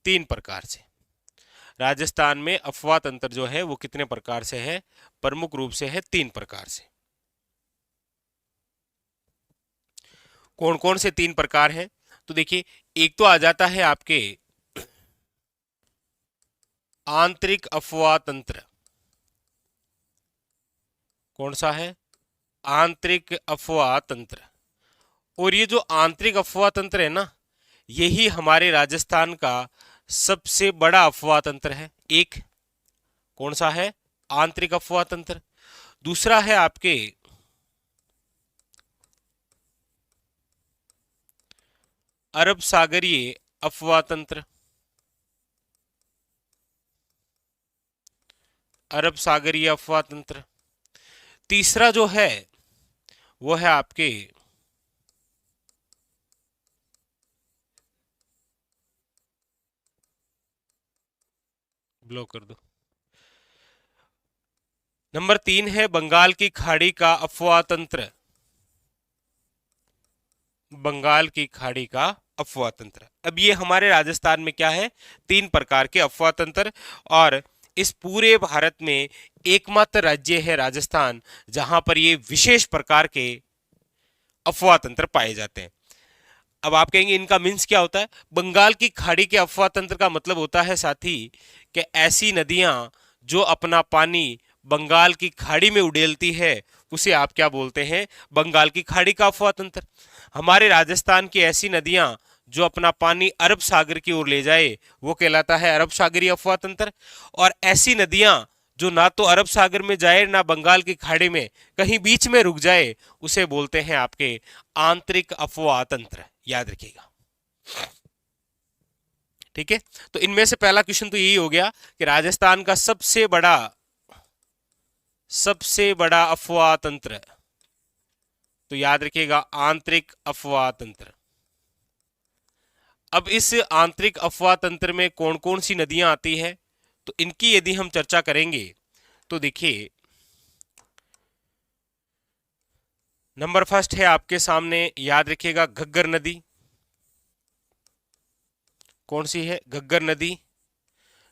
3 प्रकार से। राजस्थान में अफवाह तंत्र जो है वो कितने प्रकार से है? प्रमुख रूप से है 3 प्रकार से। कौन कौन से 3 प्रकार हैं? तो देखिए, एक तो आ जाता है आपके आंतरिक अफवाह तंत्र। कौन सा है? आंतरिक अफवाह तंत्र। और ये जो आंतरिक अफवाह तंत्र है ना, यही हमारे राजस्थान का सबसे बड़ा अफवाह तंत्र है। एक कौन सा है? आंतरिक अफवाह तंत्र। दूसरा है आपके अरब सागरीय अफवाह तंत्र। अरब सागरीय अफवाह तंत्र। तीसरा जो है वो है आपके ब्लॉक कर दो। नंबर 3 है बंगाल की खाड़ी का अफवाह तंत्र। बंगाल की खाड़ी का अफवाह तंत्र। अब ये हमारे राजस्थान में क्या है? 3 प्रकार के अफवाह तंत्र। और इस पूरे भारत में एकमात्र राज्य है राजस्थान जहां पर ये विशेष प्रकार के अफवाह तंत्र पाए जाते हैं। अब आप कहेंगे इनका मीन्स क्या होता है? बंगाल की खाड़ी के अफवाह तंत्र का मतलब होता है साथी कि ऐसी नदियां जो अपना पानी बंगाल की खाड़ी में उड़ेलती है, उसे आप क्या बोलते हैं? बंगाल की खाड़ी का अफवाह तंत्र। हमारे राजस्थान की ऐसी नदियां जो अपना पानी अरब सागर की ओर ले जाए, वो कहलाता है अरब सागरीय अफवाह तंत्र। और ऐसी नदियां जो ना तो अरब सागर में जाए ना बंगाल की खाड़ी में, कहीं बीच में रुक जाए, उसे बोलते हैं आपके आंतरिक अफवाह तंत्र। याद रखिएगा, ठीक है। तो इनमें से पहला क्वेश्चन तो यही हो गया कि राजस्थान का सबसे बड़ा अफवाह तंत्र, तो याद रखिएगा आंतरिक अफवाह तंत्र। अब इस आंतरिक अफवाह तंत्र में कौन कौन सी नदियां आती है, तो इनकी यदि हम चर्चा करेंगे तो देखिए, नंबर फर्स्ट है आपके सामने, याद रखिएगा घग्गर नदी। कौन सी है? घग्गर नदी।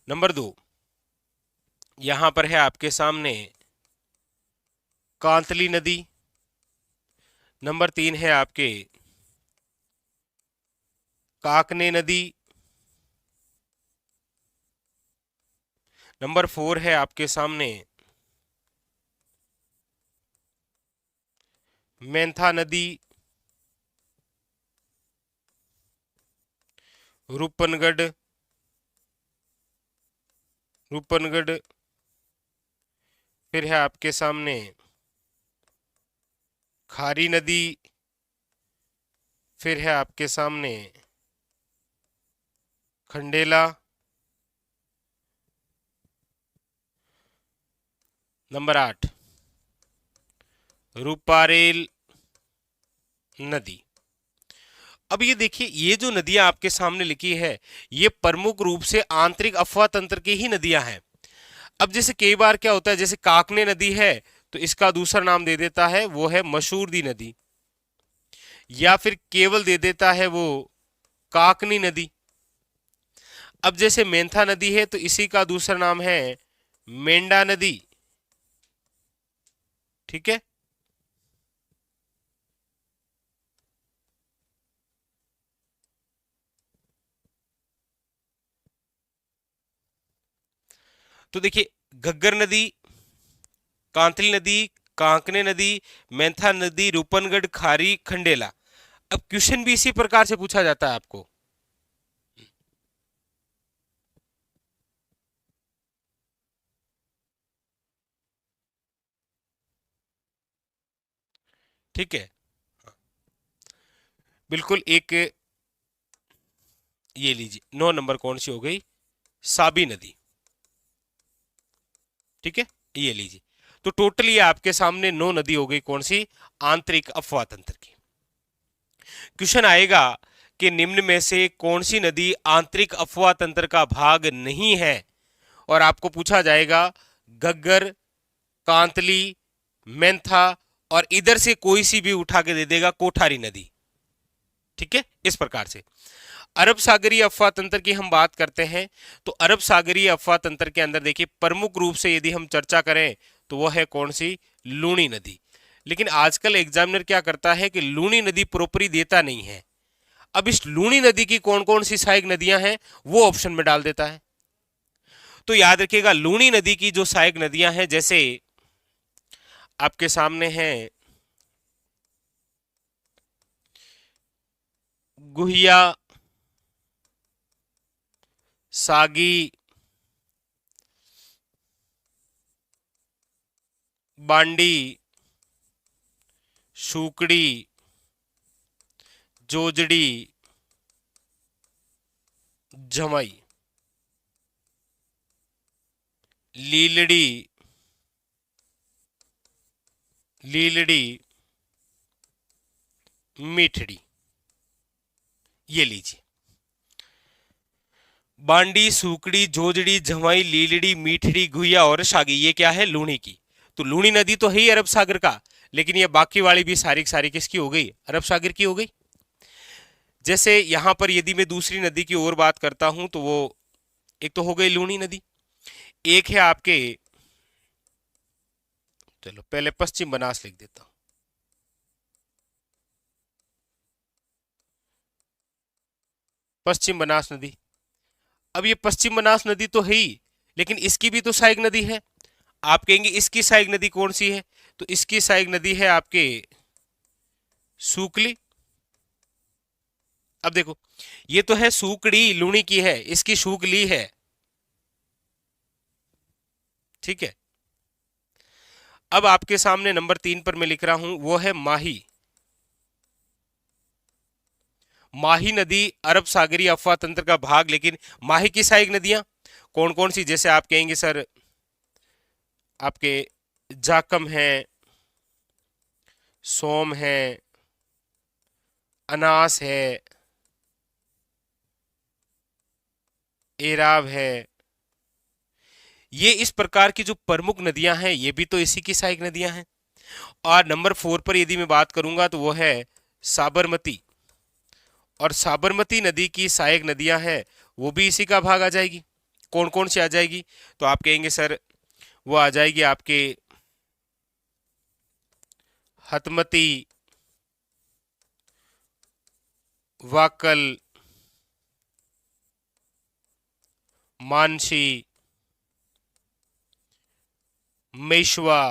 नंबर 2 यहां पर है आपके सामने कांतली नदी। नंबर 3 है आपके काकने नदी। नंबर 4 है आपके सामने मेंथा नदी। रूपनगढ़ रूपनगढ़। फिर है आपके सामने खारी नदी। फिर है आपके सामने खंडेला। नंबर 8 रूपारेल नदी। अब ये देखिए, ये जो नदियां आपके सामने लिखी है, ये प्रमुख रूप से आंतरिक अफवाह तंत्र की ही नदियां हैं। अब जैसे कई बार क्या होता है, जैसे काकने नदी है तो इसका दूसरा नाम दे देता है वो है मशहूरदी नदी, या फिर केवल दे देता है वो काकनी नदी। अब जैसे मेंथा नदी है तो इसी का दूसरा नाम है मेंढा नदी, ठीक है। तो देखिए, घग्गर नदी, कांतली नदी, कांकने नदी, मेंथा नदी, रूपनगढ़, खारी, खंडेला। अब क्वेश्चन भी इसी प्रकार से पूछा जाता है आपको, ठीक है। बिल्कुल। एक ये लीजिए, 9 नंबर कौन सी हो गई? साबी नदी, ठीक है। ये लीजिए, तो टोटली आपके सामने 9 नदी हो गई, कौन सी? आंतरिक अफवाह तंत्र की। क्वेश्चन आएगा कि निम्न में से कौन सी नदी आंतरिक अफवाह तंत्र का भाग नहीं है, और आपको पूछा जाएगा घग्गर, कांतली, मेंथा, और इधर से कोई सी भी उठा के दे देगा कोठारी नदी, ठीक है। इस प्रकार से अरब सागरीय अफवाह तंत्र की हम बात करते हैं तो अरब सागरीय अफवाह तंत्र के अंदर देखिए प्रमुख रूप से यदि हम चर्चा करें तो वह है कौन सी, लूनी नदी। लेकिन आजकल एग्जामिनर क्या करता है कि लूनी नदी प्रॉपरी देता नहीं है, अब इस लूनी नदी की कौन कौन सी सहायक नदियां हैं वो ऑप्शन में डाल देता है। तो याद रखिएगा लूनी नदी की जो सहायक नदियां हैं, जैसे आपके सामने है गुहिया, सागी, बांडी, सूकड़ी, जोजड़ी, झमई, लीलड़ी, लीलड़ी, मीठड़ी। ये लीजिए, बांडी, सूकड़ी, जोजड़ी, झमई, लीलड़ी, मीठड़ी, गुहिया और सागी, ये क्या है, लूणी की। तो लूणी नदी तो है ही अरब सागर का, लेकिन ये बाकी वाली भी सारी की सारी किसकी हो गई, अरब सागर की हो गई। जैसे यहां पर यदि मैं दूसरी नदी की ओर बात करता हूं तो वो एक तो हो गई लूणी नदी, एक है आपके, चलो पहले पश्चिम बनास लिख देता हूं, पश्चिम बनास नदी। अब ये पश्चिम बनास नदी तो है ही, लेकिन इसकी भी तो सहायक नदी है। आप कहेंगे इसकी सहायक नदी कौन सी है, तो इसकी सहायक नदी है आपके सूकली। अब देखो ये तो है सूकड़ी, लूणी की है, इसकी सूकली है, ठीक है। अब आपके सामने नंबर 3 पर मैं लिख रहा हूं वो है माही। माही नदी अरब सागरीय अफवाह तंत्र का भाग, लेकिन माही की सहायक नदियां कौन कौन सी, जैसे आप कहेंगे सर आपके जाकम है, सोम है, अनास है, एराब है, ये इस प्रकार की जो प्रमुख नदियां हैं ये भी तो इसी की सहायक नदियां हैं। और नंबर 4 पर यदि मैं बात करूंगा तो वो है साबरमती, और साबरमती नदी की सहायक नदियां हैं वो भी इसी का भाग आ जाएगी। कौन कौन सी आ जाएगी, तो आप कहेंगे सर वो आ जाएगी आपके हतमती, वाकल, मानसी, मेशवा,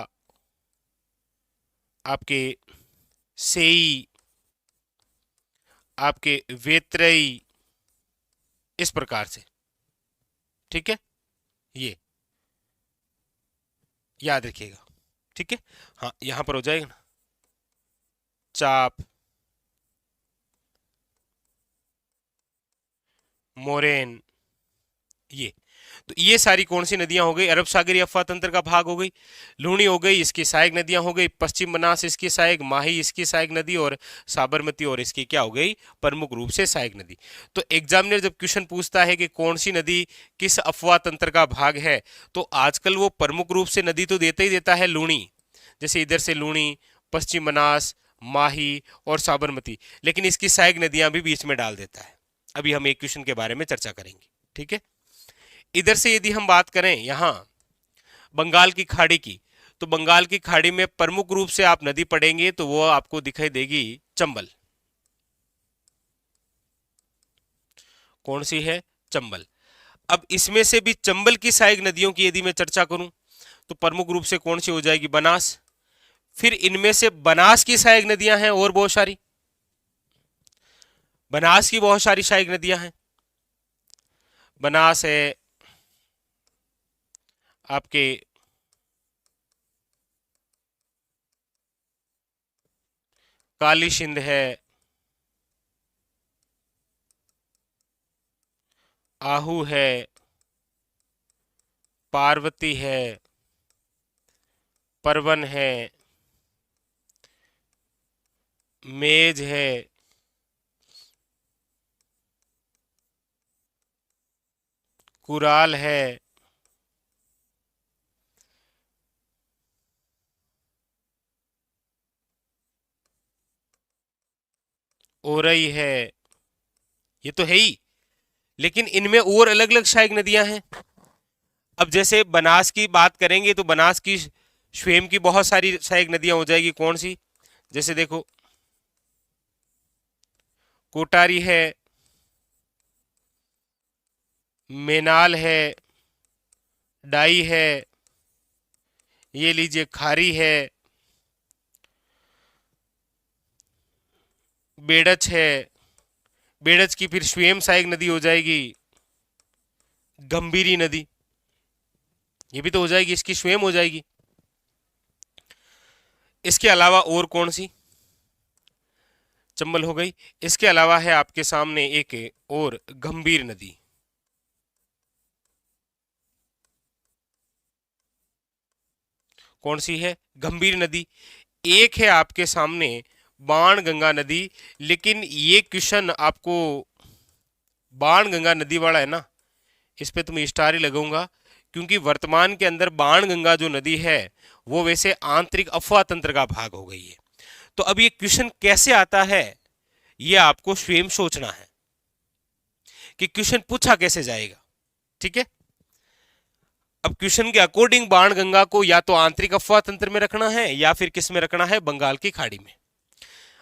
आपके सेई, आपके वेत्रई, इस प्रकार से, ठीक है। ये याद रखिएगा, ठीक है। हाँ यहां पर हो जाएगा ना, चाप, मोरेन, ये तो ये सारी कौन सी नदियां हो गई, अरब सागरीय अफवाह तंत्र का भाग हो गई। लूणी हो गई, इसकी सहायक नदियां हो गई, पश्चिम बनास इसकी सहायक, माही इसकी सहायक नदी, और साबरमती और इसकी क्या हो गई, प्रमुख रूप से सहायक नदी। तो एग्जामिनर जब क्वेश्चन पूछता है कि कौन सी नदी किस अफवाह तंत्र का भाग है, तो आजकल वो प्रमुख रूप से नदी तो देता ही देता है लूणी, जैसे इधर से लूणी, पश्चिम बनास, माही और साबरमती, लेकिन इसकी सहायक नदियां भी बीच में डाल देता है। अभी हम एक क्वेश्चन के बारे में चर्चा करेंगे, ठीक है। इधर से यदि हम बात करें यहां बंगाल की खाड़ी की, तो बंगाल की खाड़ी में प्रमुख रूप से आप नदी पढ़ेंगे तो वो आपको दिखाई देगी चंबल। कौन सी है, चंबल। अब इसमें से भी चंबल की सहायक नदियों की यदि मैं चर्चा करूं तो प्रमुख रूप से कौन सी हो जाएगी, बनास। फिर इनमें से बनास की सहायक नदियां हैं और बहुत सारी, बनास की बहुत सारी सहायक नदियां हैं। बनास है आपके काली सिंध है, आहू है, पार्वती है, परवन है, मेज है, कुराल है, ओरई है, ये तो है ही, लेकिन इनमें और अलग अलग सहायक नदियां हैं। अब जैसे बनास की बात करेंगे तो बनास की स्वयं की बहुत सारी सहायक नदियां हो जाएगी। कौन सी? जैसे देखो, कोटारी है, मेनाल है, डाई है, ये लीजिए खारी है, बेड़च है, बेड़च की फिर स्वयं सहायक नदी हो जाएगी गंभीरी नदी, ये भी तो हो जाएगी, इसकी स्वयं हो जाएगी। इसके अलावा और कौन सी? चंबल हो गई। इसके अलावा है आपके सामने एक और गंभीर नदी, कौन सी है? गंभीर नदी। एक है आपके सामने बाण गंगा नदी, लेकिन ये क्वेश्चन आपको बाण गंगा नदी वाला है ना, इस पे तुम स्टार ही लगाऊंगा, क्योंकि वर्तमान के अंदर बाण गंगा जो नदी है वो वैसे आंतरिक अफवाह तंत्र का भाग हो गई है। तो अब ये क्वेश्चन कैसे आता है, ये आपको स्वयं सोचना है कि क्वेश्चन पूछा कैसे जाएगा। ठीक है, अब क्वेश्चन के अकॉर्डिंग बाण गंगा को या तो आंतरिक अफवाह तंत्र में रखना है या फिर किस में रखना है? बंगाल की खाड़ी में।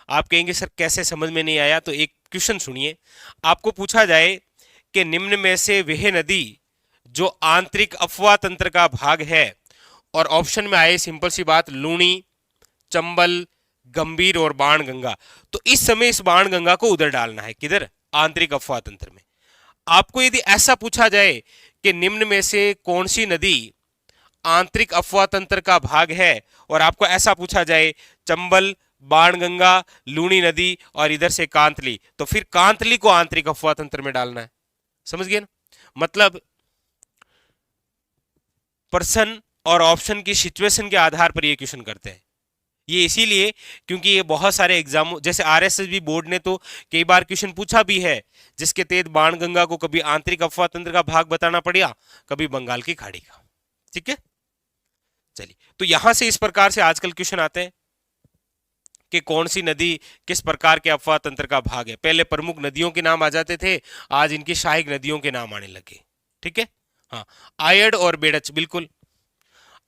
आप कहेंगे सर कैसे, समझ में नहीं आया। तो एक क्वेश्चन सुनिए, आपको पूछा जाए कि निम्न में से वह नदी जो आंतरिक अफवाह तंत्र का भाग है, और ऑप्शन में आए सिंपल सी बात, लूणी, चंबल, गंभीर और बाण गंगा। तो इस समय इस बाण गंगा को उधर डालना है, किधर? आंतरिक अफवाह तंत्र में। आपको यदि ऐसा पूछा जाए कि निम्न में से कौन सी नदी आंतरिक अफवाह तंत्र का भाग है, और आपको ऐसा पूछा जाए चंबल, बाणगंगा, लूणी नदी और इधर से कांतली, तो फिर कांतली को आंतरिक अफवाह तंत्र में डालना है। समझ गए ना? मतलब पर्सन और ऑप्शन की सिचुएशन के आधार पर ये क्वेश्चन करते हैं। ये इसीलिए क्योंकि ये बहुत सारे एग्जाम, जैसे आरएसएसबी बोर्ड ने तो कई बार क्वेश्चन पूछा भी है, जिसके तहत बाणगंगा को कभी आंतरिक अफवाह तंत्र का भाग बताना पड़ा, कभी बंगाल की खाड़ी का। ठीक है, चलिए, तो यहां से इस प्रकार से आजकल क्वेश्चन आते हैं कि कौन सी नदी किस प्रकार के अफवाह तंत्र का भाग है। पहले प्रमुख नदियों के नाम आ जाते थे, आज इनकी सहायक नदियों के नाम आने लगे। ठीक है, हाँ, आयड और बेड़च, बिल्कुल।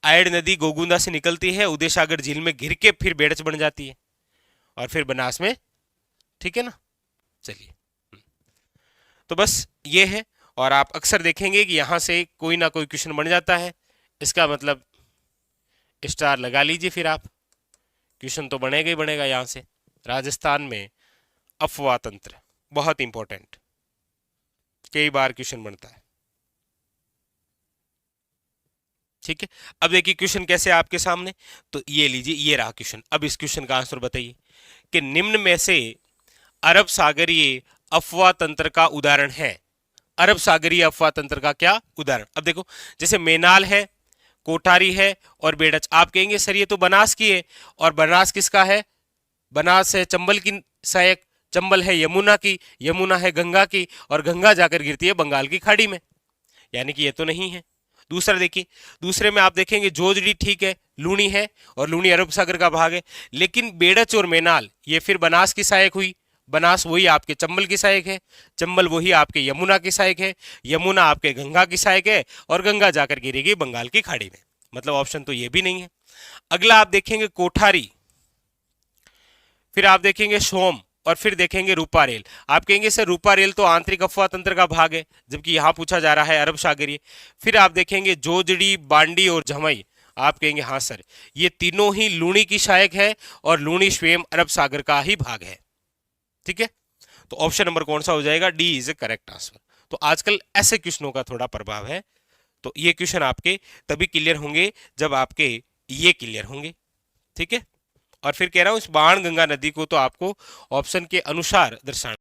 आयड नदी गोगुंदा से निकलती है, उदय सागर झील में घिर के फिर बेड़च बन जाती है और फिर बनास में। ठीक है ना? चलिए, तो बस ये है, और आप अक्सर देखेंगे कि यहां से कोई ना कोई क्वेश्चन बन जाता है, इसका मतलब स्टार लगा लीजिए। फिर आप क्वेश्चन तो बनेगा ही बनेगा यहां से। राजस्थान में अफवाह तंत्र बहुत इंपॉर्टेंट, कई बार क्वेश्चन बनता है। ठीक है, अब देखिए क्वेश्चन कैसे आपके सामने। तो ये लीजिए, ये रहा क्वेश्चन। अब इस क्वेश्चन का आंसर बताइए कि निम्न में से अरब सागरीय अफवाह तंत्र का उदाहरण है। अरब सागरीय अफवाह तंत्र का क्या उदाहरण? अब देखो, जैसे मेनाल है, कोठारी है और बेड़च। आप कहेंगे सर ये तो बनास की है, और बनास किसका है? बनास है चंबल की सहायक, चंबल है यमुना की, यमुना है गंगा की, और गंगा जाकर गिरती है बंगाल की खाड़ी में, यानी कि ये तो नहीं है। दूसरा देखिए, दूसरे में आप देखेंगे जोजड़ी, ठीक है, लूणी है, और लूणी अरब सागर का भाग है, लेकिन बेड़च और मेनाल ये फिर बनास की सहायक हुई। बनास वही आपके चंबल की सहायक है, चंबल वही आपके यमुना की सहायक है, यमुना आपके गंगा की सहायक है, और गंगा जाकर गिरेगी बंगाल की खाड़ी में। मतलब ऑप्शन तो ये भी नहीं है। अगला आप देखेंगे कोठारी, फिर आप देखेंगे सोम, और फिर देखेंगे रूपा रेल। आप कहेंगे सर रूपा रेल तो आंतरिक अफवाह तंत्र का भाग है, जबकि यहां पूछा जा रहा है अरब सागरीय। फिर आप देखेंगे जोजड़ी, बांडी और झमई। आप कहेंगे हाँ सर, ये तीनों ही लूणी की सहायक है, और लूणी स्वयं अरब सागर का ही भाग है। ठीक है, तो ऑप्शन नंबर कौन सा हो जाएगा? D is A correct answer. तो आजकल ऐसे क्वेश्चनों का थोड़ा प्रभाव है। तो ये क्वेश्चन आपके तभी क्लियर होंगे जब आपके ये क्लियर होंगे। ठीक है, और फिर कह रहा हूं इस बाण गंगा नदी को तो आपको ऑप्शन के अनुसार दर्शाना।